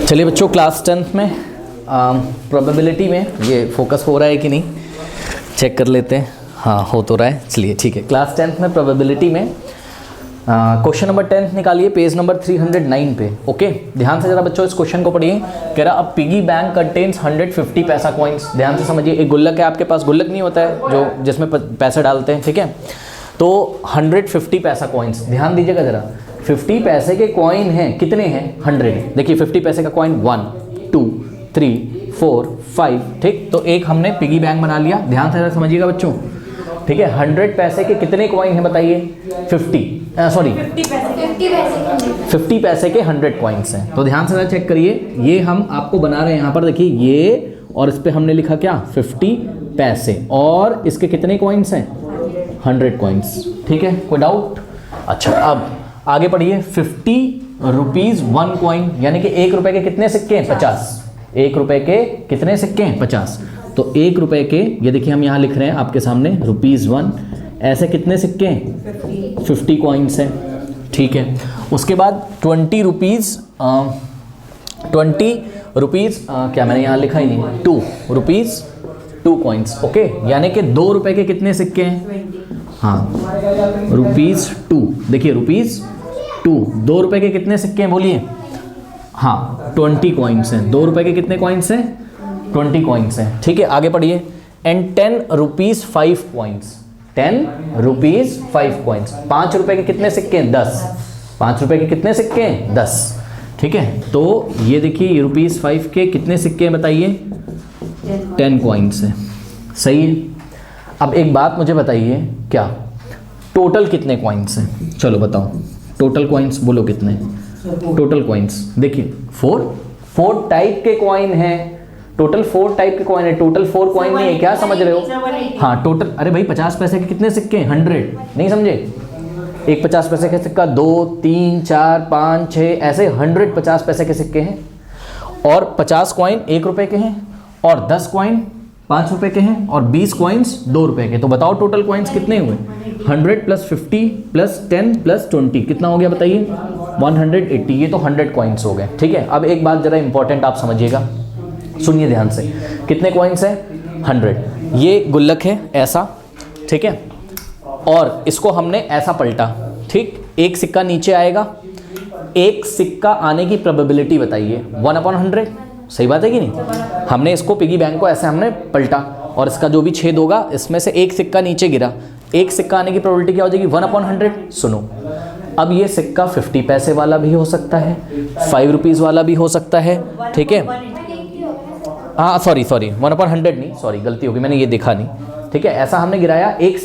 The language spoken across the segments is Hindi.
चलिए बच्चों, क्लास 10th में प्रोबेबिलिटी में ये फोकस हो रहा है कि नहीं चेक कर लेते हैं। हाँ, हो तो रहा है। चलिए ठीक है, क्लास 10th में प्रोबेबिलिटी में क्वेश्चन नंबर 10 निकालिए पेज नंबर 309 पे। ओके, ध्यान से जरा बच्चों इस क्वेश्चन को पढ़िए। कह रहा अब पिगी बैंक कंटेन्स 150 पैसा कॉइन्स। ध्यान से समझिए, एक गुल्लक है आपके पास, गुल्लक नहीं होता है जो जिसमें पैसे डालते हैं, ठीक है। तो 150 पैसा कॉइन्स, ध्यान दीजिएगा जरा। 50 पैसे के कॉइन हैं, कितने हैं? 100। देखिए 50 पैसे का कॉइन 1 2 3 4 5, ठीक। तो एक हमने पिगी बैंक बना लिया। ध्यान से समझिएगा बच्चों, ठीक है। 100 पैसे के कितने कॉइन हैं बताइए? 50 पैसे के 100 कॉइन्स हैं। तो ध्यान से चेक करिए, ये हम आपको बना रहे हैं यहाँ पर। देखिए ये, और इस पर हमने लिखा क्या? 50 पैसे। और इसके कितने कॉइन्स हैं? 100 कॉइन्स, ठीक है। कोई डाउट? अच्छा, अब आगे पढ़िए। 50 रुपीज़ 1 कॉइन, यानी कि 1 रुपए के कितने सिक्के हैं? 50। 1 रुपए के कितने सिक्के हैं? 50। तो 1 रुपए के, ये देखिए हम यहाँ लिख रहे हैं आपके सामने ₹1, ऐसे कितने सिक्के हैं? 50 कॉइन्स हैं, ठीक है। उसके बाद 20 रुपीज़ क्या मैंने यहाँ लिखा ही नहीं, 2 रुपीज़ 2 कॉइन्स। ओके, यानी कि 2 रुपए के कितने सिक्के हैं? हाँ, ₹2। देखिए ₹2, 2 रुपए के कितने सिक्के हैं बोलिए? हाँ, 20 कॉइन्स हैं। 2 रुपए के कितने कॉइन्स हैं? 20 कॉइन्स हैं, ठीक है। आगे पढ़िए। And 10 rupees 5 coins. 10 rupees 5 coins. 5 रुपए के कितने सिक्के हैं? 10। 5 रुपए के कितने सिक्के हैं? 10, ठीक है। तो ये देखिए, ये ₹5 के कितने सिक्के हैं बताइए? 10 कॉइन्स हैं, सही है। अब एक बात मुझे बताइए, क्या टोटल कितने कॉइन्स हैं? चलो बताओ, टोटल कॉइन्स बोलो कितने? टोटल कॉइन्स देखिए 4 टाइप के कॉइन हैं। टोटल 4 टाइप के कॉइन है, टोटल 4 कॉइन नहीं है, क्या समझ रहे हो? हाँ टोटल, अरे भाई 50 पैसे के कितने सिक्के हैं? 100, नहीं समझे? एक 50 पैसे का सिक्का, 2 3 4 5 6, ऐसे 100 50 पैसे के सिक्के हैं। और 50 कॉइन 1 रुपए के हैं, और 10 कॉइन 5 रुपए के हैं, और 20 कॉइन्स 2 रुपए के। तो बताओ टोटल कॉइन्स कितने हुए? 100 + 50 + 10 + 20 कितना हो गया बताइए? 180। ये तो 100 कॉइन्स हो गए, ठीक है। अब एक बात जरा इंपॉर्टेंट आप समझिएगा, सुनिए ध्यान से। कितने कॉइन्स हैं? 100। ये गुल्लक है ऐसा, ठीक है। और इसको हमने ऐसा पलटा, ठीक। एक सिक्का नीचे आएगा, एक सिक्का आने की प्रोबेबिलिटी बताइए। 1/100, सही बात है कि नहीं? हमने इसको पिगी बैंक को ऐसे हमने पलटा, और इसका जो भी छेद होगा इसमें से एक सिक्का नीचे गिरा, एक सिक्का आने की प्रोबेबिलिटी क्या हो जाएगी? 1/100। सुनो, अब ये सिक्का 50 पैसे वाला भी हो सकता है, 5 रुपीज़ वाला भी हो सकता है, ठीक है। हाँ सॉरी 1/100 नहीं, सॉरी गलती होगी, मैंने ये देखा नहीं, ठीक है। ऐसा हमने गिराया, एक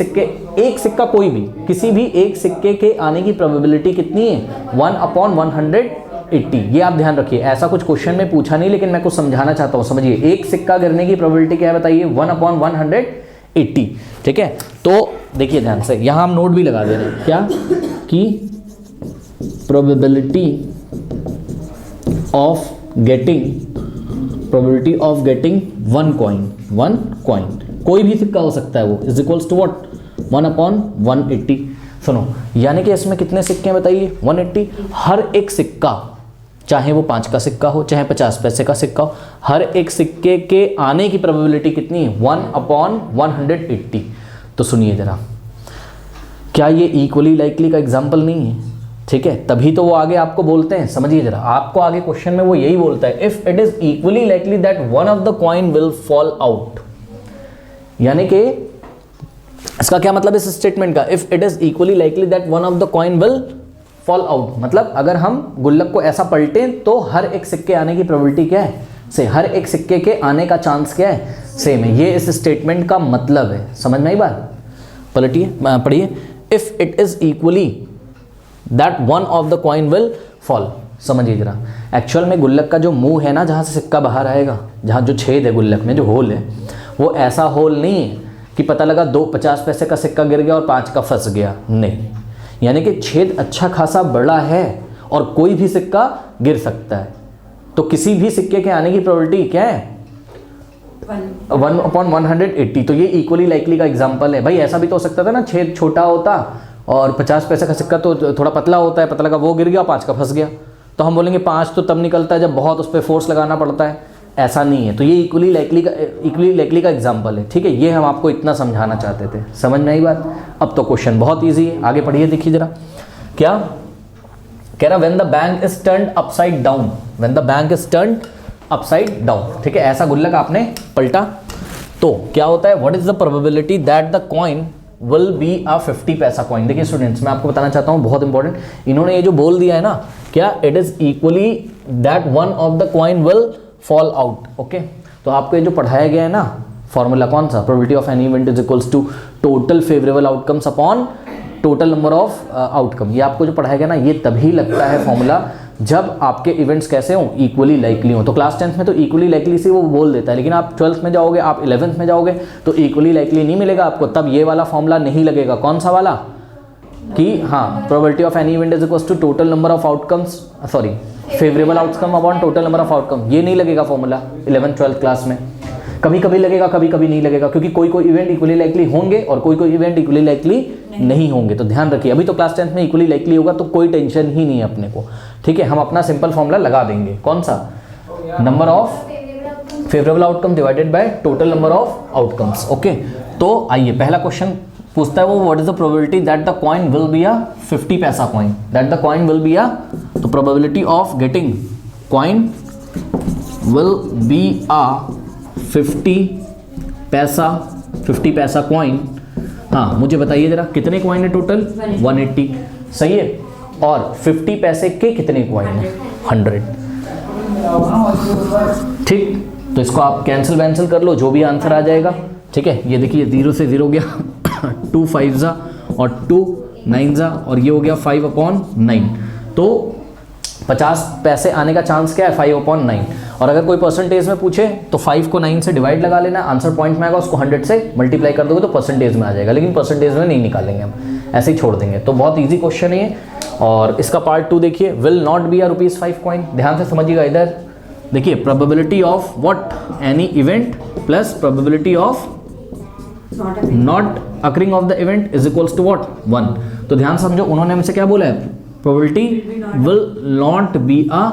सिक्का कोई भी, किसी भी एक सिक्के के आने की प्रोबेबिलिटी कितनी है? 1/180। ये आप ध्यान रखिए, ऐसा कुछ क्वेश्चन में पूछा नहीं, लेकिन मैं कुछ समझाना चाहता हूँ। समझिए, एक सिक्का गिरने की प्रोबेबिलिटी क्या है बताइए? 1/180, ठीक है। तो देखिए ध्यान से, यहाँ हम नोट भी लगा दे रहे हैं, क्या कि प्रोबेबिलिटी ऑफ गेटिंग 1 कॉइन, कोई भी सिक्का हो सकता है, वो इज इक्वल्स टू व्हाट? 1/180। सुनो, यानी कि इसमें कितने सिक्के हैं बताइए? 180। हर एक सिक्का, चाहे वो 5 का सिक्का हो, चाहे 50 पैसे का सिक्का हो, हर एक सिक्के के आने की प्रोबेबिलिटी कितनी है? 1/180। तो सुनिए जरा, क्या ये इक्वली लाइकली का एग्जाम्पल नहीं है? ठीक है, तभी तो वो आगे आपको बोलते हैं। समझिए जरा, आपको आगे क्वेश्चन में वो यही बोलता है, if it is equally likely that one of the coin will fall out. यानी कि इसका क्या मतलब इस स्टेटमेंट का? If it is equally likely that one of the coin will fall out, मतलब अगर हम गुल्लक को ऐसा पलटें तो हर एक सिक्के आने की प्रोबेबिलिटी क्या है? से हर एक सिक्के के आने का चांस क्या है? सेम है। ये इस स्टेटमेंट का मतलब है। समझ में आई बात? पलटिए, पढ़िए। If it is equally that one of the coin will fall. समझिए जरा, एक्चुअल में गुल्लक का जो मुंह है ना, जहाँ से सिक्का बाहर आएगा, जहाँ जो छेद है गुल्लक में, जो होल है, वो ऐसा होल नहीं है कि पता लगा 50 पैसे का सिक्का गिर गया और 5 का फंस गया, नहीं। यानी कि छेद अच्छा खासा बड़ा है और कोई भी सिक्का गिर सकता है। तो किसी भी सिक्के के आने की प्रोबेबिलिटी क्या है? 1/180। तो ये इक्वली लाइकली का एग्जाम्पल है। भाई ऐसा भी तो हो सकता था ना, छेद छोटा होता और 50 पैसे का सिक्का तो थोड़ा पतला होता है, पता लगा वो गिर गया, 5 का फंस गया, तो हम बोलेंगे 5 तो तब निकलता है जब बहुत उस पर फोर्स लगाना पड़ता है, ऐसा नहीं है। तो ये इक्वली लाइकली का एग्जाम्पल है, ठीक है। ये हम आपको इतना समझाना चाहते थे, समझ में आई बात। अब तो क्वेश्चन बहुत ईजी है, आगे पढ़िए, देखिए जरा क्या कह रहा, when the bank is turned upside down, when the bank is turned upside down, ठीक है। ऐसा गुल्लक आपने पलटा तो क्या होता है, what is the probability that the coin will be a 50 paisa coin. देखिए स्टूडेंट्स, मैं आपको बताना चाहता हूँ, बहुत इंपॉर्टेंट, इन्होंने ये जो बोल दिया है ना, क्या it is equally that one of the coin will fall out, okay. तो आपको ये जो पढ़ाया गया है ना फॉर्मूला, कौन सा, probability of any event is equals to total favourable outcomes upon total number of outcome, ये आपको जो पढ़ाया गया ना, ये तभी लगता है फॉर्मूला जब आपके इवेंट्स कैसे हों, इक्वली लाइकली हों। तो क्लास 10th में तो इक्वली लाइकली से वो बोल देता है, लेकिन आप 12th में जाओगे, आप 11th में जाओगे तो इक्वली लाइकली नहीं मिलेगा आपको, तब ये वाला फॉर्मूला नहीं लगेगा। कौन सा वाला, कि हाँ, probability of any event is equals to total number of outcomes, sorry favourable outcome upon total number of outcome, ये नहीं लगेगा फॉर्मूला 11th 12th क्लास में। कभी कभी लगेगा, कभी कभी नहीं लगेगा, क्योंकि कोई कोई इवेंट इक्वली लाइकली होंगे और कोई कोई इवेंट इक्वली लाइकली नहीं होंगे। तो ध्यान रखिए, अभी तो क्लास 10th में इक्वली लाइकली होगा तो कोई टेंशन ही नहीं है अपने को, ठीक है। हम अपना सिंपल फॉर्मूला लगा देंगे, कौन सा, number of favourable outcome divided by total number of outcomes, okay. तो आइए, पहला क्वेश्चन पूछता है वो, what is the probability that the coin will be a 50 paisa coin, that the coin will be a, तो probability of getting coin will be a 50 paisa coin. हाँ, मुझे बताइए जरा कितने कॉइन है टोटल, 180, सही है। और 50 पैसे के कितने कॉइन है, 100, ठीक। तो इसको आप कैंसिल वैंसिल कर लो, जो भी आंसर आ जाएगा, ठीक है। ये देखिए 0 से 0 गया 2 5 जा और 2 9 जा, और ये हो गया 5/9। तो 50 पैसे आने का चांस क्या है, 5/9। और अगर कोई परसेंटेज में पूछे तो 5 को 9 से डिवाइड लगा लेना, आंसर पॉइंट में आएगा, उसको 100 से मल्टीप्लाई कर दोगे तो परसेंटेज में आ जाएगा, लेकिन परसेंटेज में नहीं निकालेंगे हम, ऐसे ही छोड़ देंगे। तो बहुत ईजी क्वेश्चन है ये। और इसका पार्ट 2 देखिए, will not be a ₹5 coin, ध्यान से समझिएगा इधर। देखिए probability of what, any event plus probability of not occurring of the event is equals to what, 1। तो ध्यान समझो, उन्होंने हमसे क्या बोला है, probability will not be a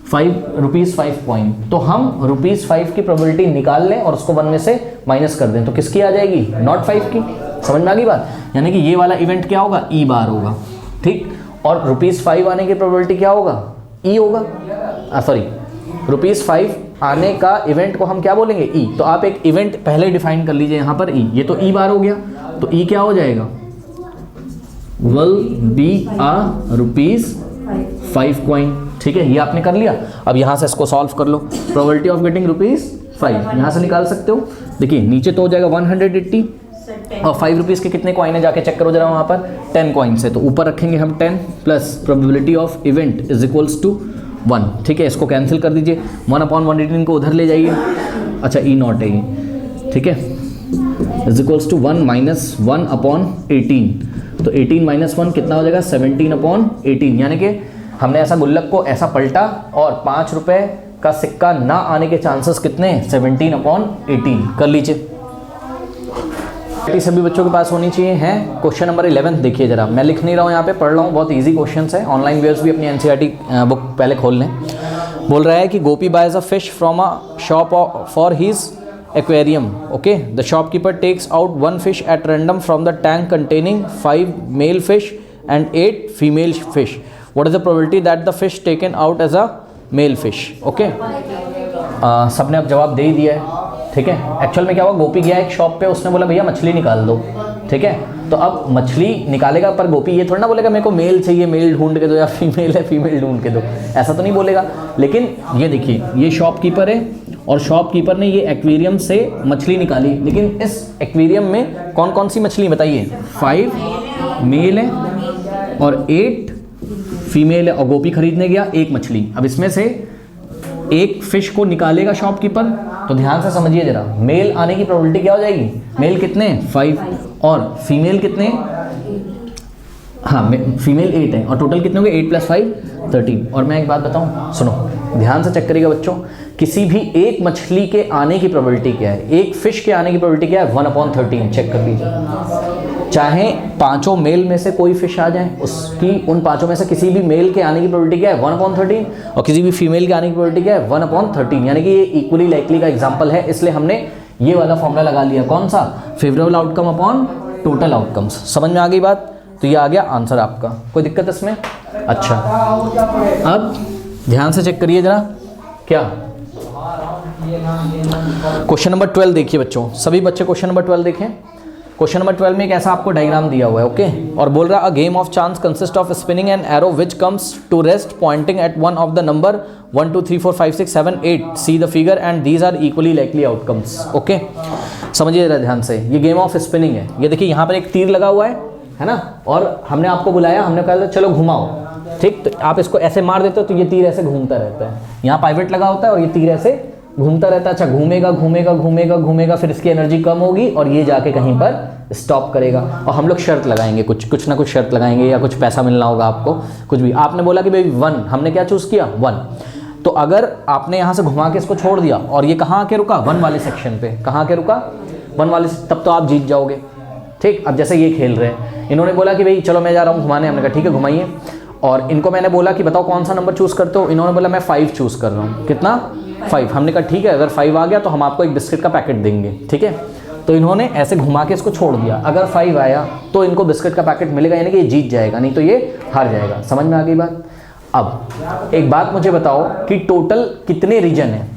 ₹5 coin. तो हम ₹5 की प्रोबेबिलिटी निकाल लें और उसको 1 में से माइनस कर दें, तो किसकी आ जाएगी, नॉट 5 की। समझ में आ गई बात, यानी कि ये वाला इवेंट क्या होगा, ई बार होगा, ठीक। और ₹5 आने की प्रोबेबिलिटी क्या होगा, ई होगा, सॉरी ₹5 आने का इवेंट को हम क्या बोलेंगे, ई। तो आप एक इवेंट पहले डिफाइन कर लीजिए यहाँ पर, ई, ये तो ई बार हो गया, तो ई क्या हो जाएगा, विल बी अ ₹5 कॉइन, ठीक है। ये आपने कर लिया। अब यहाँ से इसको सॉल्व कर लो, प्रोबेबिलिटी ऑफ गेटिंग ₹5 यहाँ से निकाल सकते हो। देखिए नीचे तो हो जाएगा 180 और ₹5 के कितने कॉइन है, जाके चेक करो जरा वहाँ पर, 10 कॉइन है, तो ऊपर रखेंगे हम 10 plus probability of event is equals to 1, ठीक है। इसको कैंसिल कर दीजिए, 1/118 को उधर ले जाइए, अच्छा ई नॉट है ये, ठीक है, इज इक्वल्स टू 1 - 1/18। तो 18 - 1 कितना हो जाएगा, 17/18। यानी कि हमने ऐसा गुल्लक को ऐसा पलटा और ₹5 का सिक्का ना आने के चांसेस कितने, 17/18। कर लीजिए, सभी बच्चों के पास होनी चाहिए। हैं क्वेश्चन नंबर 11 देखिए जरा, मैं लिख नहीं रहा हूँ यहाँ पे, पढ़ रहा हूँ, बहुत इजी क्वेश्चंस है। ऑनलाइन व्यूअर्स भी अपनी एनसीईआरटी बुक पहले खोल लें। बोल रहा है कि Gopi buys a fish from a shop for his aquarium, okay, the shopkeeper takes out 1 fish at random from the tank containing 5 male fish and 8 female fish. What is the probability that the fish taken out as a male fish? Okay, सबने अब जवाब दे ही दिया है, ठीक है। एक्चुअल में क्या हुआ, गोपी गया एक शॉप पे, उसने बोला भैया मछली निकाल दो, ठीक है। तो अब मछली निकालेगा, पर गोपी ये थोड़ा ना बोलेगा मेरे को मेल चाहिए, मेल ढूंढ के दो, या फीमेल है फीमेल ढूंढ के दो, ऐसा तो नहीं बोलेगा। लेकिन ये देखिए, ये शॉपकीपर है और शॉपकीपर ने ये एक्वेरियम से मछली निकाली, लेकिन इस एक्वेरियम में कौन कौन सी मछली बताइए, 5 मेल है और 8 फीमेल है, और गोपी खरीदने गया 1 मछली। अब इसमें से एक फिश को निकालेगा शॉपकीपर, तो ध्यान से समझिए जरा, मेल आने की प्रोबेबिलिटी क्या हो जाएगी, मेल कितने 5 और फीमेल कितने, हाँ फीमेल 8 है, और टोटल कितने हो गए 8 + 5 13। और मैं एक बात बताऊं, सुनो ध्यान से चेक करिएगा बच्चों, किसी भी एक मछली के आने की प्रोबेबिलिटी क्या है, एक फिश के आने की प्रोबेबिलिटी क्या है, 1/13। चेक कर लीजिए, चाहे पांचों मेल में से कोई फिश आ जाए, उसकी उन पांचों में से किसी भी मेल के आने की प्रोबेबिलिटी क्या है 1/13, और किसी भी फीमेल के आने की प्रोबेबिलिटी क्या है 1/13, यानी कि ये इक्वली लाइकली का एग्जांपल है, इसलिए हमने ये वाला फॉर्मूला लगा लिया। कौन सा? Favourable outcome upon total outcomes. समझ में आ गई बात? तो ये आ गया आंसर आपका। कोई दिक्कत इसमें? अच्छा, अब ध्यान से चेक करिए जरा, क्या क्वेश्चन नंबर 12 देखिए बच्चों, सभी बच्चे क्वेश्चन नंबर 12 देखें। क्वेश्चन नंबर 12 में एक ऐसा आपको डायग्राम दिया हुआ है, ओके, और बोल रहा a game of chance consist of spinning an arrow which comes to rest pointing at one of the number 1 2 3 4 5 6 7 8, see the figure and these are equally likely outcomes. Okay, समझिए जरा ध्यान से, ये गेम ऑफ स्पिनिंग है। ये देखिए यहाँ पर एक तीर लगा हुआ है ना, और हमने आपको बुलाया, हमने कहा चलो घुमाओ, ठीक, तो आप इसको ऐसे मार देते हो तो ये तीर ऐसे घूमता रहता है, यहाँ पाइवट लगा होता है और ये तीर ऐसे घूमता रहता है। अच्छा, घूमेगा घूमेगा घूमेगा घूमेगा, फिर इसकी एनर्जी कम होगी और ये जाके कहीं पर स्टॉप करेगा, और हम लोग शर्त लगाएंगे, कुछ ना कुछ शर्त लगाएंगे, या कुछ पैसा मिलना होगा आपको, कुछ भी। आपने बोला कि भाई 1, हमने क्या चूज़ किया 1, तो अगर आपने यहाँ से घुमा के इसको छोड़ दिया और ये कहाँ आके रुका 1 वाले सेक्शन पे, कहाँ आके रुका 1 वाले, तब तो आप जीत जाओगे, ठीक। अब जैसे ये खेल रहे हैं, इन्होंने बोला कि भाई चलो मैं जा रहा हूँ घुमाने, हमने कहा ठीक है घुमाइए, और इनको मैंने बोला कि बताओ कौन सा नंबर चूज़ करते हो, इन्होंने बोला मैं 5 चूज़ कर रहा हूँ। कितना? 5। हमने कहा ठीक है, अगर 5 आ गया तो हम आपको एक बिस्किट का पैकेट देंगे, ठीक है। तो इन्होंने ऐसे घुमा के इसको छोड़ दिया, अगर 5 आया तो इनको बिस्किट का पैकेट मिलेगा, यानी कि ये जीत जाएगा, नहीं तो ये हार जाएगा। समझ में आ गई बात? अब एक बात मुझे बताओ कि टोटल कितने रीजन है?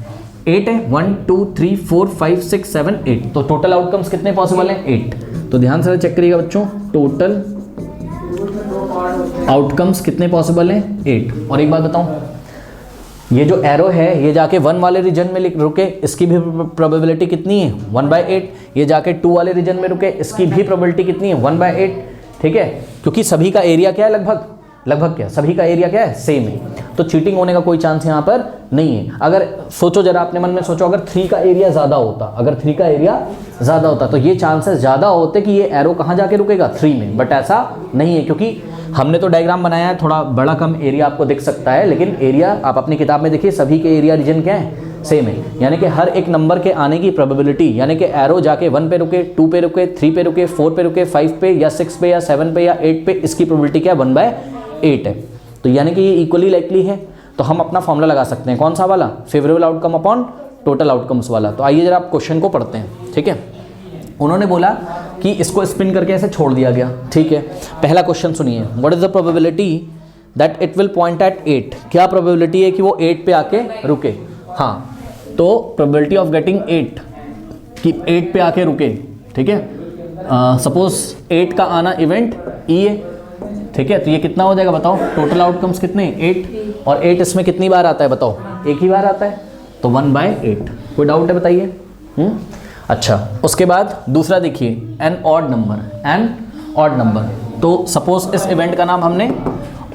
8 है, 1 2 3 4 5 6 7 8, तो टोटल आउटकम्स कितने पॉसिबल हैं? 8। तो ध्यान से चेक करिएगा बच्चों, टोटल आउटकम्स कितने पॉसिबल हैं? 8। और एक बात बताऊं, ये जो एरो है ये जाके 1 वाले रीजन में रुके, इसकी भी प्रोबेबिलिटी कितनी है? 1/8। ये जाके 2 वाले रीजन में रुके, इसकी भी प्रोबेबिलिटी कितनी है? 1/8, ठीक है, क्योंकि सभी का एरिया क्या है, लगभग क्या, सभी का एरिया क्या है? सेम है, तो चीटिंग होने का कोई चांस यहाँ पर नहीं है। अगर सोचो जरा, अपने मन में सोचो, अगर 3 का एरिया ज़्यादा होता, तो ये चांसेस ज़्यादा होते कि ये एरो कहाँ जाके रुकेगा? 3 में, बट ऐसा नहीं है, क्योंकि हमने तो डायग्राम बनाया है, थोड़ा बड़ा कम एरिया आपको दिख सकता है, लेकिन एरिया आप अपनी किताब में देखिए, सभी के एरिया रीजन क्या है? सेम है, यानी कि हर एक नंबर के आने की प्रोबेबिलिटी, यानी कि एरो जाके 1 पे रुके, 2 पे रुके, 3 पे रुके, 4 पे रुके, 5 पे या 6 पे या 7 पे या 8 पे, इसकी प्रोबेबिलिटी क्या है? 1/8 है। तो यानी कि ये इक्वली लाइकली है, तो हम अपना फॉर्मूला लगा सकते हैं, कौन सा वाला? Favourable outcome upon total outcomes वाला। तो आइए जरा आप क्वेश्चन को पढ़ते हैं, ठीक है। उन्होंने बोला कि इसको स्पिन करके ऐसे छोड़ दिया गया, ठीक है। पहला क्वेश्चन सुनिए, what is the probability that it will point at 8? क्या प्रोबेबिलिटी है कि वो 8 पे आके रुके? हाँ, तो प्रोबेबिलिटी ऑफ गेटिंग 8 कि 8 पे आके रुके, ठीक है। सपोज 8 का आना इवेंट ई है, ठीक है, तो ये कितना हो जाएगा बताओ? टोटल आउटकम्स कितने? 8, और 8 इसमें कितनी बार आता है बताओ? एक ही बार आता है, तो 1/8। कोई डाउट है बताइए? अच्छा, उसके बाद दूसरा देखिए, एन ऑड नंबर। तो सपोज इस इवेंट का नाम हमने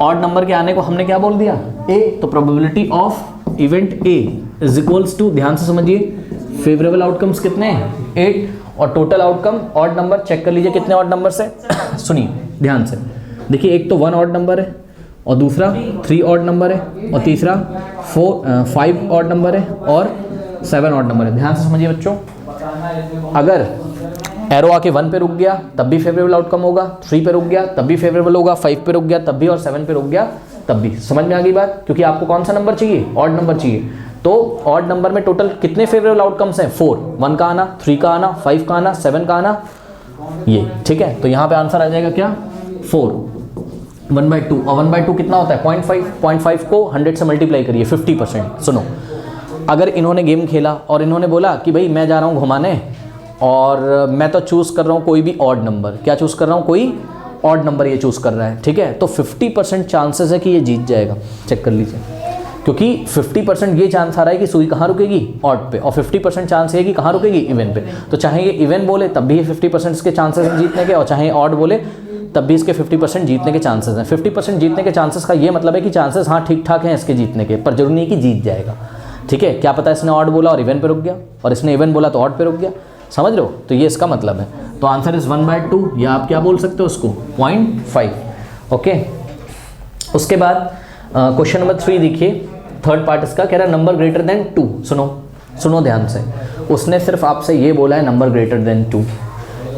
ऑड नंबर के आने को हमने क्या बोल दिया? ए, तो probability of event A is equals to, ध्यान से समझिए, फेवरेबल आउटकम्स कितने हैं? 8, और total outcome odd number check कर लीजिए कितने ऑड नंबर से। सुनिए ध्यान से, देखिए, एक तो 1 ऑड नंबर है, और दूसरा 3 ऑड नंबर है, और तीसरा 5 ऑड नंबर है, और 7 ऑड नंबर है। ध्यान से समझिए बच्चों, अगर एरो आके 1 पे रुक गया तब भी फेवरेबल आउटकम होगा, 3 पे रुक गया तब भी फेवरेबल होगा, 5 पे रुक गया तब भी, और 7 पे रुक गया तब भी। समझ में आ गई बात? क्योंकि आपको कौन सा नंबर चाहिए? ऑड नंबर चाहिए। तो ऑड नंबर में टोटल कितने फेवरेबल आउटकम्स हैं? 4, 1 का आना, 3 का आना, 5 का आना, 7 का आना, ये, ठीक है। तो यहाँ पे आंसर आ जाएगा क्या? 4, 1/2, और 1/2 कितना होता है? 0.5 को 100 से मल्टीप्लाई करिए, 50%। सुनो, अगर इन्होंने गेम खेला और इन्होंने बोला कि भाई मैं जा रहा हूँ घुमाने, और मैं तो चूज़ कर रहा हूँ कोई भी ऑड नंबर, क्या चूज़ कर रहा हूँ? कोई ऑड नंबर ये चूज़ कर रहा है, ठीक है, तो 50% चांसेस है कि ये जीत जाएगा। चेक कर लीजिए, क्योंकि 50% ये चांस आ रहा है कि सुई कहाँ रुकेगी? ऑड पे, और 50% चांस है कि कहाँ रुकेगी? इवन पे। तो चाहे ये इवन बोले तब भी ये 50% इसके चांसेस हैं जीतने के, और चाहे ऑड बोले तब भी इसके 50% जीतने के चांसेस हैं। 50% जीतने के चांसेस का ये मतलब है कि चांसेस हाँ ठीक ठाक हैं इसके जीतने के, पर जरूरी नहीं कि जीत जाएगा, ठीक है। क्या पता इसने ऑड बोला और इवन पे रुक गया, और इसने इवन बोला तो ऑड पे रुक गया, समझ रहे हो? तो ये इसका मतलब है। तो आंसर इज 1/2, या आप क्या बोल सकते हो उसको? 0.5। ओके, उसके बाद क्वेश्चन नंबर 3 देखिए, थर्ड पार्ट इसका कह रहा है नंबर ग्रेटर देन 2। सुनो ध्यान से, उसने सिर्फ आपसे ये बोला है नंबर ग्रेटर देन 2,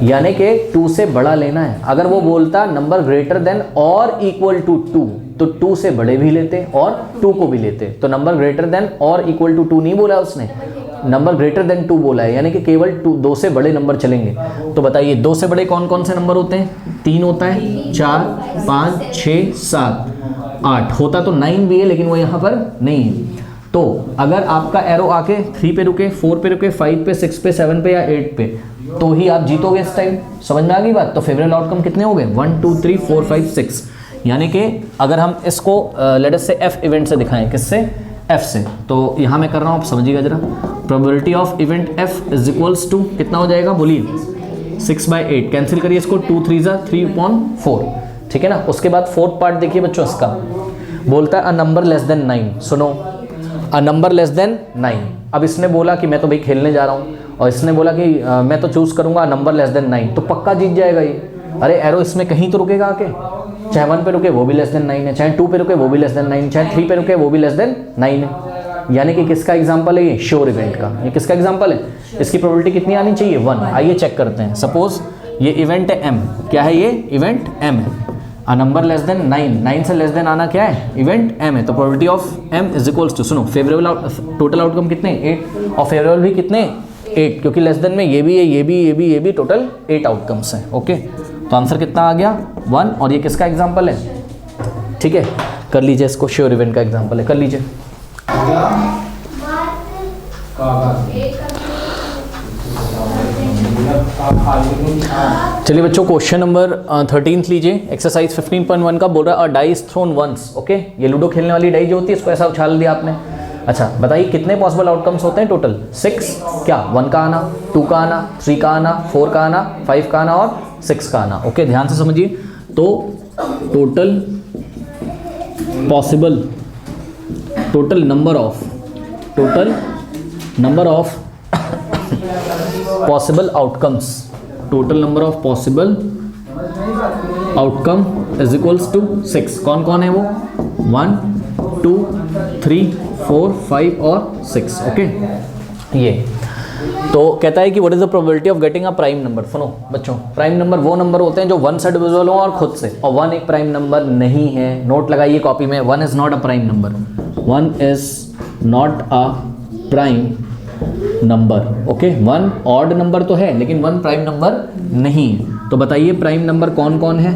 यानी कि 2 से बड़ा लेना है। अगर वो बोलता नंबर ग्रेटर देन और इक्वल टू 2 तो 2 से बड़े भी लेते और 2 को भी लेते। तो नंबर ग्रेटर देन और इक्वल टू 2 नहीं बोला उसने, नंबर ग्रेटर देन 2 बोला है, यानी कि केवल 2 से बड़े नंबर चलेंगे। तो बताइए 2 से बड़े कौन कौन से नंबर होते हैं? 3 होता है, 4, 5, 6, 7, 8 होता तो 9 भी है, लेकिन वो यहाँ पर नहीं है। तो अगर आपका एरो आके 3 पे रुके, 4 पे रुके, 5 पे, 6 पे, 7 पे या 8 पे, तो ही आप जीतोगे इस टाइम। समझ में आ गई बात? तो फेवरेबल आउटकम कितने हो गए? 1 2 3 4 5 6। यानी कि अगर हम इसको लेट अस से एफ इवेंट से दिखाएं, किससे? एफ से। तो यहाँ मैं कर रहा हूँ, आप समझिएगा जरा। Probability of event F is equals to कितना हो जाएगा? बोलिए 6/8। कैंसिल करिए इसको, 2 3 जा 3/4, ठीक है ना। उसके बाद फोर्थ पार्ट देखिए बच्चों, इसका बोलता है अ नंबर लेस देन 9। सुनो, अ नंबर लेस देन 9। अब इसने बोला कि मैं तो भाई खेलने जा रहा हूँ, और इसने बोला कि मैं तो चूज करूंगा नंबर लेस देन 9, तो पक्का जीत जाएगा ये। अरे एरो इसमें कहीं तो रुकेगा आके, चाहे 1 पे रुके वो भी लेस देन 9 है, चाहे 2 पे रुके वो भी लेस देन 9, चाहे 3 पे रुके वो भी लेस देन 9 है। यानी कि किसका एग्जांपल है ये? श्योर इवेंट का। ये किसका एग्जांपल है? इसकी प्रोबेबिलिटी कितनी आनी चाहिए? 1। आइए चेक करते हैं। सपोज ये इवेंट है m, क्या है ये? इवेंट m है। अ नंबर लेस देन 9 से लेस देन आना क्या है? इवेंट m है। तो probability of m is equals to, सुनो, फेवरेबल टोटल आउटकम कितने? 8, और फेवरेबल भी कितने? 8, क्योंकि लेस देन में ये भी है, ये भी, ये भी, ये भी, टोटल 8 आउटकम्स हैं। ओके, तो आंसर कितना आ गया? 1। और ये किसका एग्जांपल है? ठीक है, कर लीजिए इसको, श्योर इवेंट का एग्जांपल है, कर लीजिए। चलिए बच्चों, क्वेश्चन नंबर 13 लीजिए। एक्सरसाइज 15.1 का बोल रहा है a die is thrown once. Okay, ये लूडो खेलने वाली डाई जो होती है, इसको ऐसा उछाल दिया आपने। अच्छा बताइए कितने पॉसिबल आउटकम्स होते हैं टोटल? 6। क्या? 1 का आना, 2 का आना, 3 का आना, 4 का आना, 5 का आना और 6 का आना। ओके, ध्यान से समझिए। तो total possible, total number of possible outcomes, total number of possible outcome is equals to 6। कौन कौन है वो? 1 2 3 4 5 और 6। ओके, ये तो कहता है कि what is the probability of getting a prime number. सुनो बच्चों, प्राइम नंबर वो नंबर होते हैं जो 1 से डिविजिबल हो और खुद से, और 1 एक प्राइम नंबर नहीं है। नोट लगाइए कॉपी में, 1 is not a prime number, 1 is not a prime number. Okay, 1 odd number तो है लेकिन 1 प्राइम नंबर नहीं है। तो बताइए प्राइम नंबर कौन कौन है?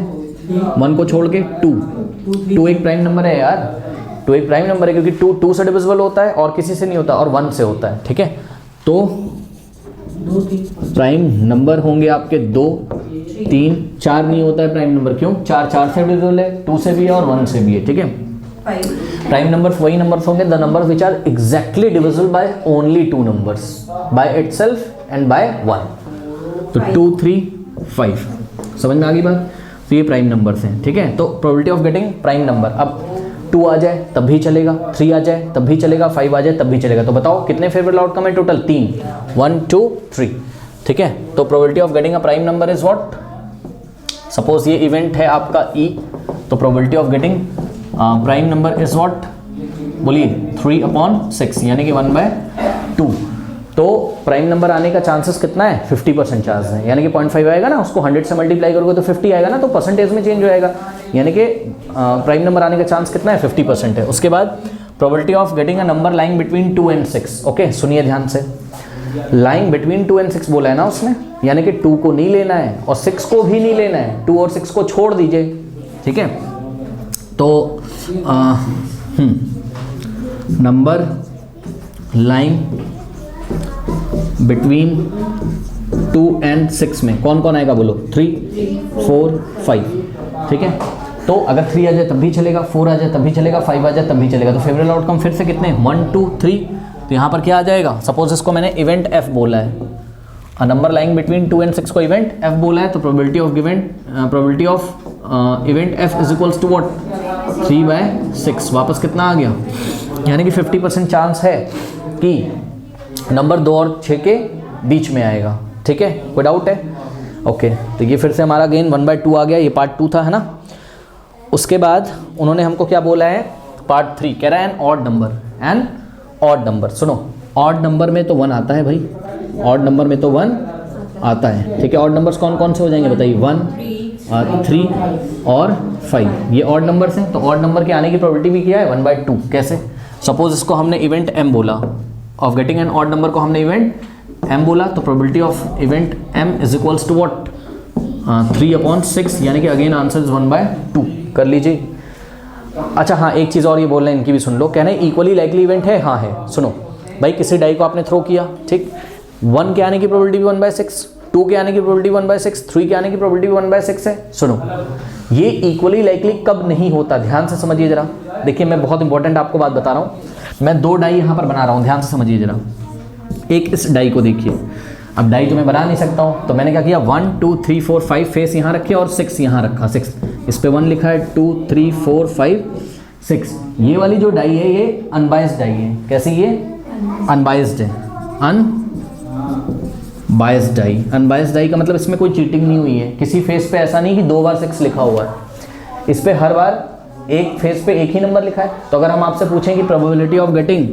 1 को छोड़ के 2 एक प्राइम नंबर है यार, 2 एक प्राइम नंबर है, क्योंकि 2 से डिविजिबल होता है और किसी से नहीं होता, और 1 से होता है। ठीक है, तो प्राइम नंबर होंगे आपके 2 3 4 नहीं होता है प्राइम नंबर। क्यों? 4 से डिविजिबल है, 2 से भी है और 1 से भी है। ठीक है, प्राइम नंबर्स वही नंबर्स होंगे the numbers which are exactly divisible by only 2 numbers, by itself and by 1। तो 2 3 5, समझ में आ गई बात? तो ये प्राइम नंबर्स हैं। ठीक है, तो probability of getting prime number, अब 2 आ जाए तब भी चलेगा, 3 आ जाए तब भी चलेगा, 5 आ जाए तब भी चलेगा। तो बताओ कितने फेवरेबल आउटकम है टोटल? 3, 1 2 3। ठीक है, तो probability of getting a prime number is what? Suppose ये इवेंट है आपका E, तो probability of getting prime number is what? बोलिए 3/6, यानी कि 1/2। तो प्राइम नंबर आने का चांसेस कितना है? 50% चांस है, यानी कि 0.5 आएगा ना, उसको 100 से मल्टीप्लाई करोगे तो 50 आएगा ना, तो परसेंटेज में चेंज हो जाएगा, यानी कि प्राइम नंबर आने का चांस कितना है? 50% है। उसके बाद probability of getting a number lying between 2 and 6। Okay, सुनिए ध्यान से, लाइंग बिटवीन 2 and 6 बोला है ना उसने, यानी कि 2 को नहीं लेना है और 6 को भी नहीं लेना है, 2 और 6 को छोड़ दीजिए। ठीक है, तो नंबर लाइंग बिटवीन 2 and 6 में कौन कौन आएगा? बोलो 3 4 5। ठीक है, तो अगर 3 आ जाए तब भी चलेगा, 4 आ जाए तब भी चलेगा, 5 आ जाए तब भी चलेगा। तो फेवरेबल आउटकम फिर से कितने? 1 2 3। तो यहाँ पर क्या आ जाएगा? सपोज इसको मैंने इवेंट F बोला है, a number lying between 2 and 6 को इवेंट F बोला है, तो probability of event F is equals to what? 3/6। वापस कितना आ गया? यानी कि 50% चांस है कि नंबर 2 और 6 के बीच में आएगा। ठीक है, कोई डाउट है? ओके, तो ये फिर से हमारा गेन 1/2 आ गया, ये पार्ट 2 था, है ना। उसके बाद उन्होंने हमको क्या बोला है? पार्ट 3 कह रहा है एन ऑड नंबर। सुनो, ऑड नंबर में तो 1 आता है भाई, ऑड नंबर में तो 1 आता है, ठीक है। ऑड नंबर्स कौन कौन से हो जाएंगे बताइए, 1, 3 और 5, ये ऑड नंबर्स हैं। तो ऑड नंबर के आने की प्रोबेबिलिटी भी क्या है, 1/2। कैसे? सपोज इसको हमने इवेंट m बोला, of getting an odd number को हमने इवेंट m बोला, तो probability of event m is equals to what, 3/6, यानी कि अगेन आंसर इज 1/2। कर लीजिए। अच्छा हाँ, एक चीज़ और ये बोल रहे हैं, इनकी भी सुन लो। कहना है इक्वली लाइकली इवेंट है, हाँ है। सुनो भाई, किसी डाई को आपने थ्रो किया, ठीक, 1 के आने की प्रोबेबिलिटी भी 1/6, 2 के आने की प्रोबेबिलिटी 1/6, 3 के आने की प्रोबेबिलिटी भी 1/6 है। सुनो, ये इक्वली लाइकली कब नहीं होता, ध्यान से समझिए जरा। देखिए मैं बहुत इंपॉर्टेंट आपको बात बता रहा हूँ। मैं 2 डाई यहाँ पर बना रहा हूँ, ध्यान से समझिए जरा। एक इस डाई को देखिए, अब डाई तो मैं बना नहीं सकता हूँ, तो मैंने क्या किया, 1 2 3 4 5 फेस यहाँ रखे और 6 यहाँ रखा। 6 इस पे 1 लिखा है, 2 3 4 5 6। ये वाली जो डाई है ये अनबायस्ड डाई है। कैसी? ये अनबायस्ड है, अनबायस्ड डाई। अनबायस्ड डाई का मतलब इसमें कोई चीटिंग नहीं हुई है। किसी फेस पे ऐसा नहीं कि 2 बार 6 लिखा हुआ है, इस पे हर बार एक फेस पे एक ही नंबर लिखा है। तो अगर हम आपसे पूछें कि प्रोबेबिलिटी ऑफ गेटिंग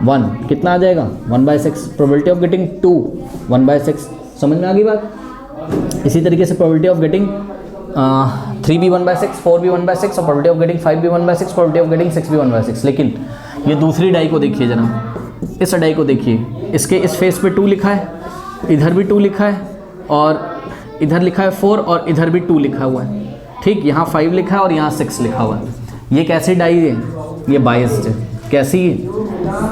1 कितना आ जाएगा, 1/6। Probability of getting 2 1/6। समझ में आ गई बात? इसी तरीके से प्रोबेबिलिटी ऑफ गेटिंग 3 भी 1/6, 4 भी 1/6 और प्रोबेबिलिटी ऑफ गेटिंग 5 भी 1/6, प्रोबेबिलिटी ऑफ गेटिंग 6 भी 1/6। लेकिन ये दूसरी डाई को देखिए जरा, इस डाई को देखिए, इसके इस फेस पे 2 लिखा है, इधर भी 2 लिखा है और इधर लिखा है 4 और इधर भी 2 लिखा हुआ है, ठीक। यहाँ 5 लिखा है और यहाँ 6 लिखा हुआ है। ये कैसी डाई है? ये बायस्ड है। कैसी?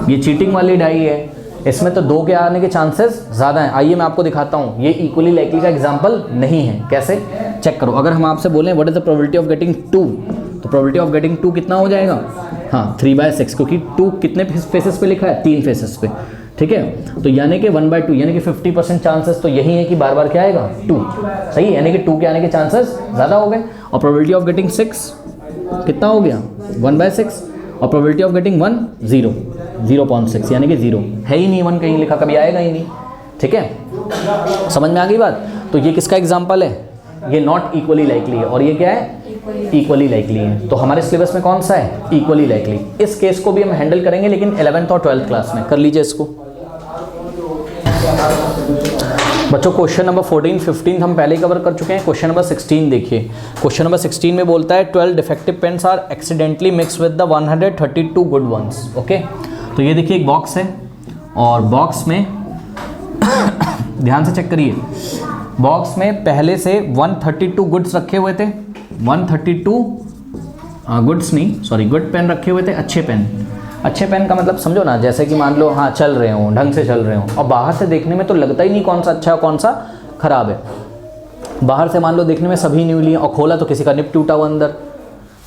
ये चीटिंग वाली डाई है। इसमें तो 2 के आने के चांसेस ज़्यादा हैं। आइए मैं आपको दिखाता हूँ, ये इक्वली लाइकली का एग्जाम्पल नहीं है। कैसे? चेक करो। अगर हम आपसे बोलें what is the probability of getting 2, तो प्रोबेबिलिटी ऑफ गेटिंग 2 कितना हो जाएगा? हाँ, 3/6, क्योंकि 2 कितने फेसेस पे लिखा है, 3 फेसेस पे, ठीक है। तो यानी कि 1/2, यानी कि 50% चांसेस तो यही है कि बार बार क्या आएगा, 2। सही है, यानी कि 2 के आने के चांसेस ज़्यादा हो गए। और प्रोबेबिलिटी ऑफ गेटिंग 6 कितना हो गया, 1/6। और प्रोबेबिलिटी ऑफ गेटिंग 1 0, 0.6, यानी कि 0 है ही नहीं। 1 कहीं लिखा, कभी आएगा ही नहीं, ठीक है। समझ में आ गई बात? तो ये किसका एग्जाम्पल है? ये नॉट इक्वली लाइकली है। और ये क्या है? इक्वली लाइकली है। तो हमारे सिलेबस में कौन सा है? Equally likely. इस केस को भी हम हैंडल करेंगे, लेकिन 11th और 12th क्लास में। कर लीजिए इसको बच्चों। क्वेश्चन नंबर 14 15 हम पहले ही कवर कर चुके हैं। क्वेश्चन नंबर 16 देखिए। क्वेश्चन नंबर 16 में बोलता है 12 defective pens are accidentally mix with the 132 good ones. Okay, तो ये देखिए एक बॉक्स है और बॉक्स में ध्यान से चेक करिए, बॉक्स में पहले से 132 गुड्स रखे हुए थे। 132 गुड्स नहीं, सॉरी, गुड पेन रखे हुए थे, अच्छे पेन। अच्छे पेन का मतलब समझो ना, जैसे कि मान लो हाँ चल रहे हो, ढंग से चल रहे हो, और बाहर से देखने में तो लगता ही नहीं कौन सा अच्छा है कौन सा खराब है। बाहर से मान लो देखने में सभी न्यू लिए और खोला तो किसी का निप टूटा हुआ अंदर,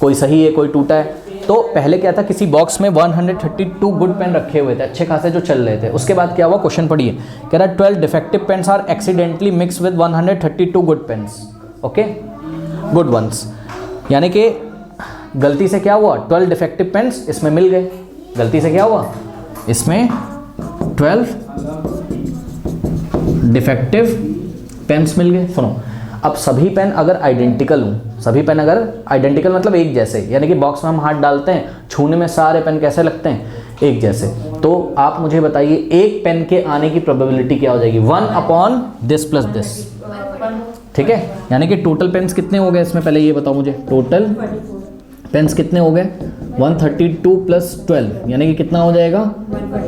कोई सही है कोई टूटा है। तो पहले क्या था, किसी बॉक्स में 132 गुड पेन रखे हुए थे, अच्छे खासे जो चल रहे थे। उसके बाद क्या हुआ, क्वेश्चन पढ़िए, कह रहा 12 defective pens are accidentally mix with 132 good pens, okay, good ones. यानी कि गलती से क्या हुआ, 12 डिफेक्टिव पेन्स इसमें मिल गए। गलती से क्या हुआ, इसमें 12 डिफेक्टिव पेन्स मिल गए। सुनो, अब सभी पेन अगर आइडेंटिकल हों, सभी पेन अगर आइडेंटिकल मतलब एक जैसे, यानी कि बॉक्स में हम हाथ डालते हैं, छूने में सारे पेन कैसे लगते हैं, एक जैसे। तो आप मुझे बताइए एक पेन के आने की प्रोबेबिलिटी क्या हो जाएगी, 1/this प्लस दिस, ठीक है। यानी कि टोटल पेन्स कितने हो गए इसमें, पहले ये बताओ मुझे, टोटल पेन्स कितने हो गए, 132 प्लस 12 यानी कि कितना हो जाएगा,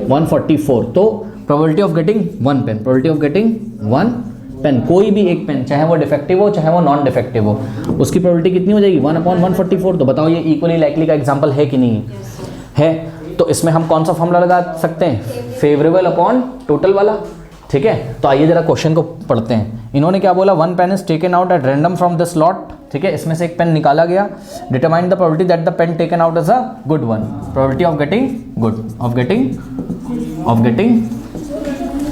144। तो probability of getting 1 pen, probability of getting 1 pen, कोई भी एक पेन, चाहे वो डिफेक्टिव हो चाहे वो नॉन डिफेक्टिव हो, उसकी प्रोबेबिलिटी कितनी हो जाएगी, 1/144। तो बताओ ये इक्वली लाइकली का एग्जांपल है कि नहीं है। तो इसमें हम कौन सा फॉर्मूला लगा सकते हैं, फेवरेबल अपॉन टोटल वाला, ठीक है। तो आइए जरा क्वेश्चन को पढ़ते हैं। इन्होंने क्या बोला, 1 pen is taken out at random from this lot, ठीक है, इसमें से एक पेन निकाला गया। Determine the probability that the pen taken out is a good one, probability of getting good, of getting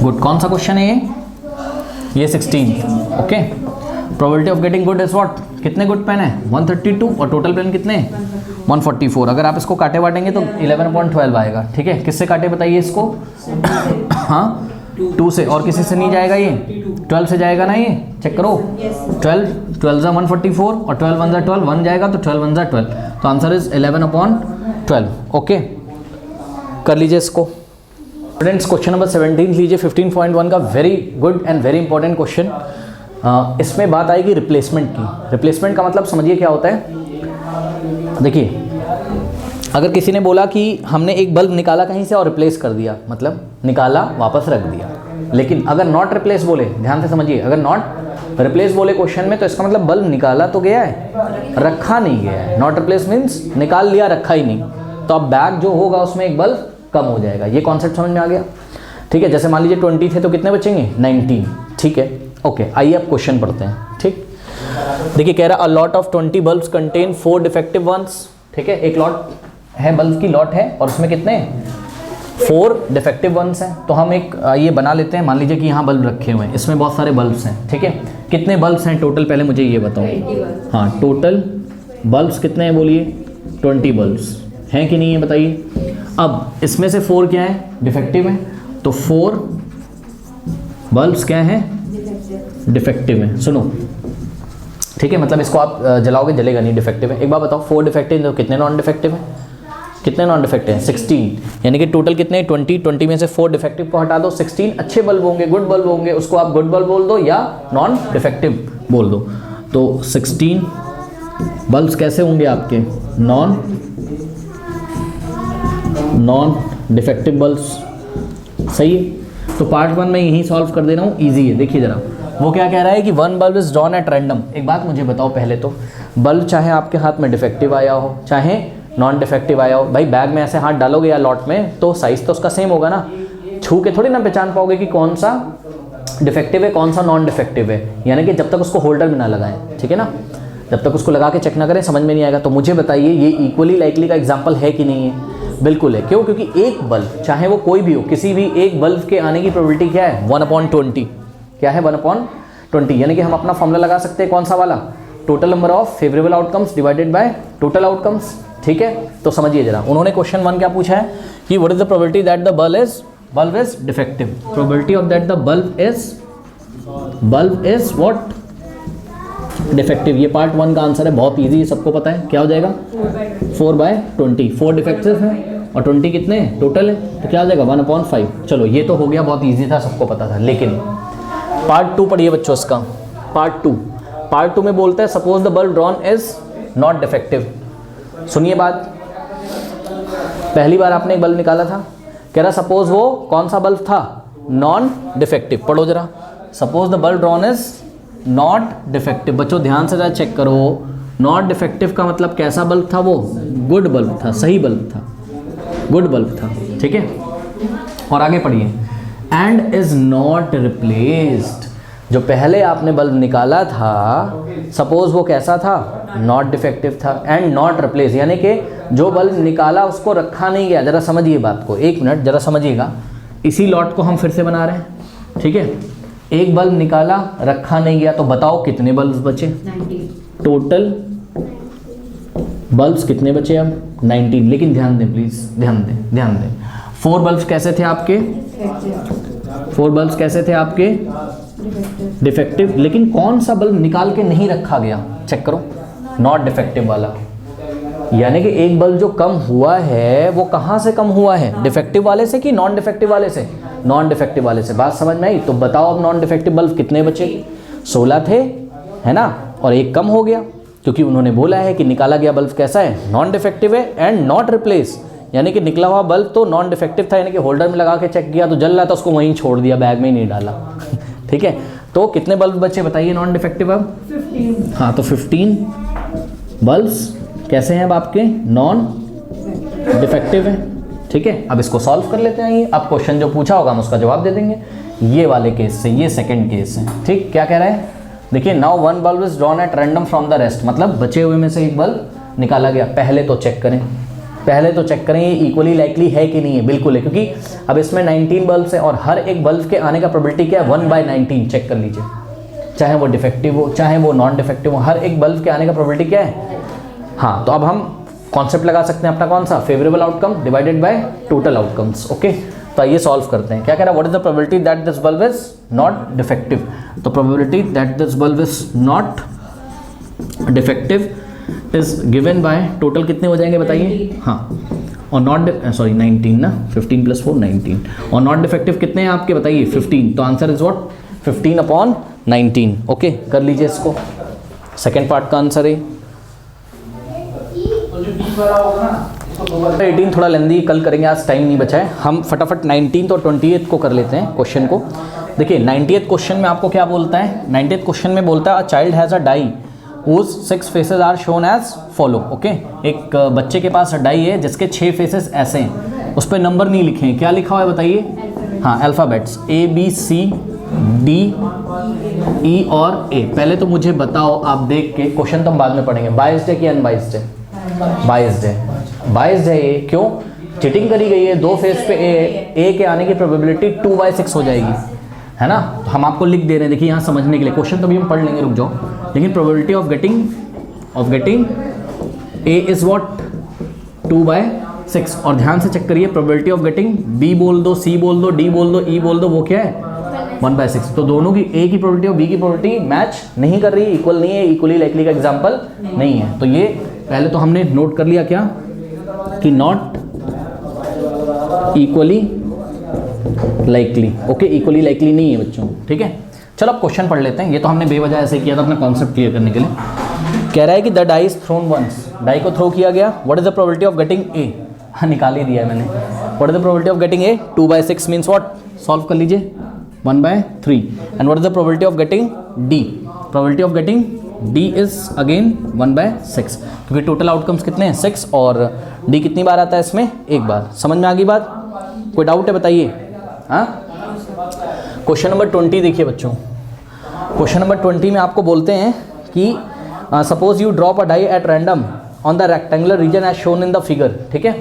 good. कौन सा क्वेश्चन है ये 16, okay. Probability of getting good is what, कितने गुड पेन है 132 और टोटल पेन कितने 144। अगर आप इसको काटे बांटेंगे तो 11/12 आएगा, ठीक है। किससे काटे बताइए इसको हाँ 2 से, और किसी से नहीं जाएगा, ये 12 से जाएगा ना, ये चेक करो, 12 जा 144 और 12 1 जा 12, 1 जाएगा तो 12 1 जा 12, तो आंसर इज 11/12, ओके। कर लीजिए इसको, स्टूडेंट्स क्वेश्चन नंबर 17 लीजिए 15.1 का very good and very important question. इसमें बात आएगी रिप्लेसमेंट की। रिप्लेसमेंट का मतलब समझिए क्या होता है। देखिए अगर किसी ने बोला कि हमने एक बल्ब निकाला कहीं से और रिप्लेस कर दिया, मतलब निकाला वापस रख दिया, लेकिन अगर नॉट रिप्लेस बोले, ध्यान से समझिए, अगर नॉट रिप्लेस बोले क्वेश्चन में तो इसका मतलब बल्ब निकाला तो गया है, रखा नहीं गया है। नॉट रिप्लेस मीन्स निकाल लिया रखा ही नहीं, तो अब बैग जो होगा उसमें एक बल्ब कम हो जाएगा। ये कॉन्सेप्ट समझ में आ गया, ठीक है। जैसे मान लीजिए 20 थे तो कितने बचेंगे 19, ठीक है, ओके। आइए अब क्वेश्चन पढ़ते हैं, ठीक। देखिए कह रहा a lot of 20 bulbs contain 4 defective ones, ठीक है। एक लॉट है, बल्ब की लॉट है और उसमें कितने 4 डिफेक्टिव वंस हैं। तो हम एक ये बना लेते हैं, मान लीजिए कि यहाँ बल्ब रखे हुए हैं, इसमें बहुत सारे बल्ब्स हैं, ठीक है। कितने बल्ब्स हैं टोटल, पहले मुझे ये बताओ। हाँ, टोटल बल्ब्स कितने हैं बोलिए, 20 बल्ब्स हैं कि नहीं है बताइए। अब इसमें से 4 क्या है, डिफेक्टिव हैं, तो 4 बल्ब्स क्या हैं, डिफेक्टिव हैं। सुनो, ठीक है, मतलब इसको आप जलाओगे जलेगा नहीं, डिफेक्टिव है। एक बार बताओ 4 डिफेक्टिव तो कितने नॉन डिफेक्टिव हैं, कितने नॉन डिफेक्टिव हैं 16, यानी कि टोटल कितने 20 में से 4 डिफेक्टिव को हटा दो, 16 अच्छे बल्ब होंगे, गुड बल्ब होंगे, उसको आप गुड बल्ब बोल दो या नॉन डिफेक्टिव बोल दो। तो 16 बल्ब्स कैसे होंगे आपके, नॉन डिफेक्टिव बल्ब्स, सही है। तो पार्ट 1 में यही सॉल्व कर दे रहा हूँ, ईजी है। देखिए जरा वो क्या कह रहा है कि 1 bulb is drawn at random. एक बात मुझे बताओ पहले तो, बल्ब चाहे आपके हाथ में डिफेक्टिव आया हो चाहे नॉन डिफेक्टिव आया हो, भाई बैग में ऐसे हाथ डालोगे या लॉट में तो साइज़ तो उसका सेम होगा ना, छू के थोड़ी ना पहचान पाओगे कि कौन सा डिफेक्टिव है कौन सा नॉन डिफेक्टिव है, यानी कि जब तक उसको होल्डर में ना लगाएं, ठीक है ना, जब तक उसको लगा के चेक ना करें समझ में नहीं आएगा। तो मुझे बताइए ये इक्वली लाइकली का एग्जाम्पल है कि नहीं है, बिल्कुल है। क्यों, क्योंकि एक बल्ब चाहे वो कोई भी हो, किसी भी एक बल्ब के आने की प्रोबेबिलिटी क्या है 1/20, क्या है 1/20, यानी कि हम अपना फॉर्मूला लगा सकते हैं कौन सा वाला, total number of favourable outcomes divided by total outcomes, ठीक है। तो समझिए जरा, उन्होंने क्वेश्चन 1 क्या पूछा है कि what is the probability that the bulb is defective, probability of that the bulb is what, defective. ये पार्ट 1 का आंसर है, बहुत इजी है, सबको पता है क्या हो जाएगा 4/20, 4 डिफेक्टिव हैं और 20 कितने टोटल है, तो क्या हो जाएगा 1/5। चलो ये तो हो गया, बहुत इजी था, सबको पता था। लेकिन पार्ट 2 पढ़िए बच्चों इसका, पार्ट 2 में बोलते हैं suppose the bulb drawn is not defective. सुनिए बात, पहली बार आपने एक बल्ब निकाला था, कह रहा सपोज वो कौन सा बल्ब था, नॉन डिफेक्टिव। पढ़ो जरा, suppose the bulb drawn is not defective. बच्चों ध्यान से जरा चेक करो, नॉट डिफेक्टिव का मतलब कैसा बल्ब था, वो गुड बल्ब था, सही बल्ब था, गुड बल्ब था, ठीक है। और आगे पढ़िए, एंड इज नॉट रिप्लेस्ड। जो पहले आपने बल्ब निकाला था सपोज वो कैसा था, नॉट डिफेक्टिव था, एंड नॉट रिप्लेस, यानी कि जो बल्ब निकाला उसको रखा नहीं गया। जरा समझिए बात को, एक मिनट जरा समझिएगा। इसी लॉट को हम फिर से बना रहे हैं, ठीक है। एक बल्ब निकाला रखा नहीं गया, तो बताओ कितने बल्ब बचे, टोटल बल्ब्स कितने बचे अब 19। लेकिन ध्यान दें प्लीज, ध्यान दें 4 बल्ब्स कैसे थे आपके, 4 बल्ब्स कैसे थे आपके डिफेक्टिव। लेकिन कौन सा बल्ब निकाल के नहीं रखा गया, चेक करो, नॉट डिफेक्टिव वाला। यानी कि एक बल्ब जो कम हुआ है वो कहाँ से कम हुआ है, डिफेक्टिव वाले से कि नॉन डिफेक्टिव वाले से, नॉन डिफेक्टिव वाले से। बात समझ में आई। तो बताओ अब नॉन डिफेक्टिव बल्ब कितने बचे, 16 थे, है ना, और एक कम हो गया, क्योंकि उन्होंने बोला है कि निकाला गया बल्ब कैसा है, नॉन डिफेक्टिव है, एंड नॉट रिप्लेस, यानी कि निकला हुआ बल्ब तो नॉन डिफेक्टिव था, यानी कि होल्डर में लगा के चेक किया तो जल रहा था, उसको वहीं छोड़ दिया, बैग में ही नहीं डाला ठीक है। तो कितने बल्ब बचे बताइए नॉन डिफेक्टिव अब, 15। हाँ, तो 15 बल्ब्स कैसे हैं अब आपके, नॉन डिफेक्टिव हैं, ठीक है। अब इसको सॉल्व कर लेते हैं। ये अब क्वेश्चन जो पूछा होगा हम उसका जवाब दे देंगे, ये वाले केस से, ये सेकंड केस है, ठीक। क्या कह रहा है, देखिए, now 1 bulb is drawn at random from the rest, मतलब बचे हुए में से एक बल्ब निकाला गया। पहले तो चेक करें ये इक्वली लाइकली है कि नहीं है, बिल्कुल है, क्योंकि अब इसमें 19 बल्ब्स हैं और हर एक बल्ब के आने का प्रोबेबिलिटी क्या है 1/19। चेक कर लीजिए, चाहे वो डिफेक्टिव हो चाहे वो नॉन डिफेक्टिव हो, हर एक बल्ब के आने का प्रोबेबिलिटी क्या है। हाँ, तो अब हम कॉन्सेप्ट लगा सकते हैं अपना, कौन सा, favourable outcome divided by total outcomes, okay. तो आइए सॉल्व करते हैं। क्या कह रहा है, what is the probability that this bulb is not defective. तो probability that this bulb is not defective is given by, total कितने हो जाएंगे बताइए, हाँ और नॉट 19 ना, 15 + 4 19, और नॉट डिफेक्टिव कितने हैं आपके बताइए 15, तो आंसर इज व्हाट 15/19। ओके, कर लीजिए इसको, सेकेंड पार्ट का आंसर है। 18 थोड़ा लेंदी कल करेंगे, आज टाइम नहीं बचा है, हम फटाफट 19 और 28 को कर लेते हैं क्वेश्चन को। देखिए 90th क्वेश्चन में आपको क्या बोलता है, 90th क्वेश्चन में बोलता है a child has a die whose 6 faces are shown as follow. Okay, एक बच्चे के पास डाई है जिसके 6 फेसेस ऐसे हैं, उस पर नंबर नहीं लिखे हैं, क्या लिखा हुआ है बताइए, हाँ alphabets A B C D E और A। पहले तो मुझे बताओ आप देख के, क्वेश्चन तो हम बाद में पढ़ेंगे, बाइस्ड है कि अनबाइस्ड है, बाइस्ड है, बाइस्ड है ये, क्यों, चीटिंग करी गई है, 2 फेस पे A के आने की प्रोबेबिलिटी 2/6 हो जाएगी, है ना। तो हम आपको लिख दे रहे हैं, देखिए यहाँ समझने के लिए, क्वेश्चन तो भी हम पढ़ लेंगे, रुक जाओ, लेकिन probability of getting A is what 2/6, और ध्यान से चेक करिए, प्रोबेबिलिटी ऑफ गेटिंग B बोल दो, C बोल दो, D बोल दो, E बोल दो, वो क्या है 1/6। तो दोनों की A की प्रोबेबिलिटी और B की प्रोबेबिलिटी मैच नहीं कर रही, इक्वल नहीं है, इक्वली लाइकली का एग्जाम्पल नहीं है। तो ये पहले तो हमने नोट कर लिया क्या, कि not equally likely. Okay, equally likely नहीं है बच्चों, ठीक है। चलो अब क्वेश्चन पढ़ लेते हैं, ये तो हमने बेवजह ऐसे किया था अपना कॉन्सेप्ट क्लियर करने के लिए। कह रहा है कि the die is thrown once, die को थ्रो किया गया, what is the probability of getting A, निकाल ही दिया है मैंने, what is the probability of getting A 2/6 means what, solve कर लीजिए 1/3, and what is the probability of getting D, probability of getting D is again 1/6, क्योंकि टोटल आउटकम्स कितने हैं 6, और डी कितनी बार आता है इसमें, एक बार। समझ में आ गई बात, कोई डाउट है बताइए। हाँ, क्वेश्चन नंबर 20 देखिए बच्चों, क्वेश्चन नंबर 20 में आपको बोलते हैं कि suppose you drop a die at random on the rectangular region as shown in the figure. ठीक है,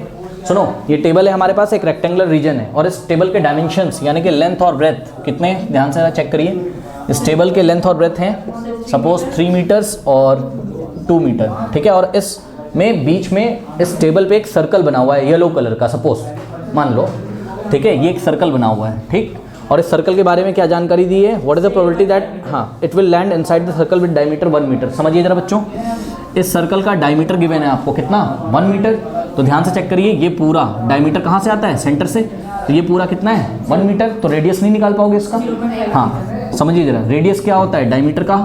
सुनो, ये टेबल है हमारे पास, एक रेक्टेंगुलर रीजन है, और इस टेबल के डायमेंशंस यानी कि लेंथ और ब्रेथ कितने, ध्यान से चेक करिए, इस टेबल के लेंथ और ब्रेथ हैं सपोज 3 मीटर्स और 2 मीटर। ठीक है, और इस में बीच में इस टेबल पे एक सर्कल बना हुआ है येलो कलर का, सपोज मान लो, ठीक है, ये एक सर्कल बना हुआ है, ठीक। और इस सर्कल के बारे में क्या जानकारी दी है, what is the probability that, हाँ, it will land inside the circle with diameter 1 metre. समझिए जरा बच्चों, इस सर्कल का डायमीटर गिवन है आपको कितना, 1 मीटर। तो ध्यान से चेक करिए, ये पूरा डायमीटर कहाँ से आता है, सेंटर से, तो ये पूरा कितना है 1 मीटर। तो रेडियस नहीं निकाल पाओगे इसका, हाँ समझिए जरा, रेडियस क्या होता है, डायमीटर का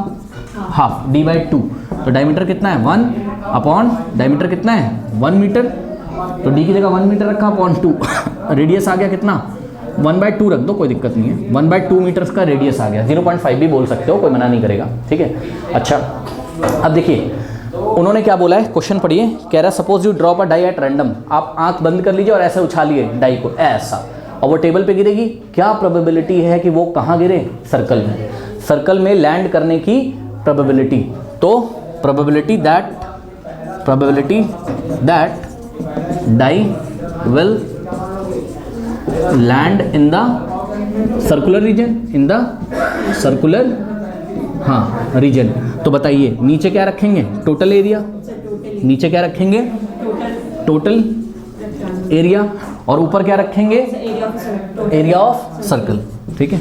हाफ d/2, तो डायमीटर कितना है 1 अपॉन डायमीटर कितना है 1 मीटर, तो d की जगह 1 मीटर रखा अपॉन 2 रेडियस आ गया कितना 1/2 रख दो, कोई दिक्कत नहीं है, 1/2 मीटर्स का रेडियस आ गया, 0.5 भी बोल सकते हो, कोई मना नहीं करेगा। ठीक है, अच्छा अब देखिए उन्होंने क्या बोला है, क्वेश्चन पढ़िए, कह रहा है suppose you drop a die at random, आप आंख बंद कर लीजिए और ऐसे उछालिए डाई को ऐसा, और वो टेबल पे गिरेगी, क्या प्रोबेबिलिटी है कि वो कहाँ गिरे, सर्कल में, सर्कल में लैंड करने की प्रोबेबिलिटी। तो probability that die will land in the circular region, in the circular हाँ रीजन। तो बताइए नीचे क्या रखेंगे, टोटल एरिया, नीचे क्या रखेंगे, टोटल एरिया, और ऊपर क्या रखेंगे, एरिया ऑफ सर्कल। ठीक है,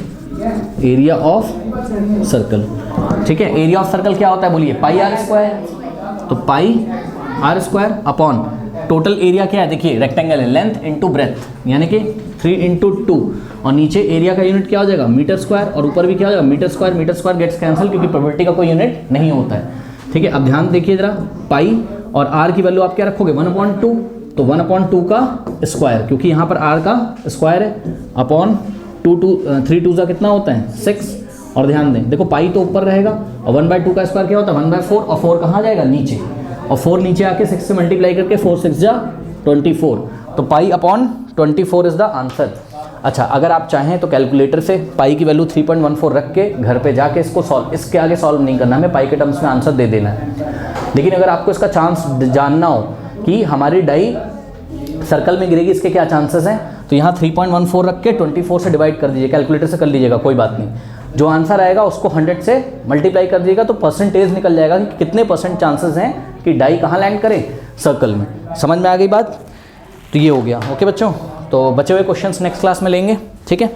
एरिया ऑफ सर्कल। ठीक है, एरिया ऑफ सर्कल क्या होता है बोलिए, πr², तो πr² अपॉन टोटल एरिया क्या है, देखिए रेक्टेंगल है, लेंथ इंटू ब्रेथ, यानी कि 3 × 2, और नीचे एरिया का यूनिट क्या हो जाएगा मीटर स्क्वायर, और ऊपर भी क्या हो जाएगा मीटर स्क्वायर गेट्स कैंसिल, क्योंकि प्रोबेबिलिटी का कोई यूनिट नहीं होता है। ठीक है, अब ध्यान देखिए जरा, पाई और आर की वैल्यू आप क्या रखोगे 1/2, तो 1/2 का स्क्वायर, क्योंकि यहाँ पर आर का स्क्वायर है, अपॉन 3 2 कितना होता है 6, और ध्यान दें देखो पाई तो ऊपर रहेगा, और 1/2 का स्क्वायर क्या होता है 1/4, और 4 कहाँ जाएगा नीचे, और 4 नीचे आके 6 से मल्टीप्लाई करके 4 6 जा 24, तो pi upon 24 is the answer. अच्छा, अगर आप चाहें तो कैलकुलेटर से पाई की वैल्यू 3.14 रख के घर पे जाके इसको सॉल्व, इसके आगे सॉल्व नहीं करना, हमें पाई के टर्म्स में आंसर दे देना है। लेकिन अगर आपको इसका चांस जानना हो कि हमारी डाई सर्कल में गिरेगी, इसके क्या चांसेस हैं, तो यहाँ 3.14 रख के 24 से डिवाइड कर दीजिए, कैलकुलेटर से कर लीजिएगा, कोई बात नहीं, जो आंसर आएगा उसको 100 से मल्टीप्लाई कर दीजिएगा, तो परसेंटेज निकल जाएगा कि कितने % चांसेस हैं कि डाई कहाँ लैंड करे, सर्कल में। समझ में आ गई बात, तो ये हो गया। ओके बच्चों, तो बचे हुए क्वेश्चंस नेक्स्ट क्लास में लेंगे, ठीक है।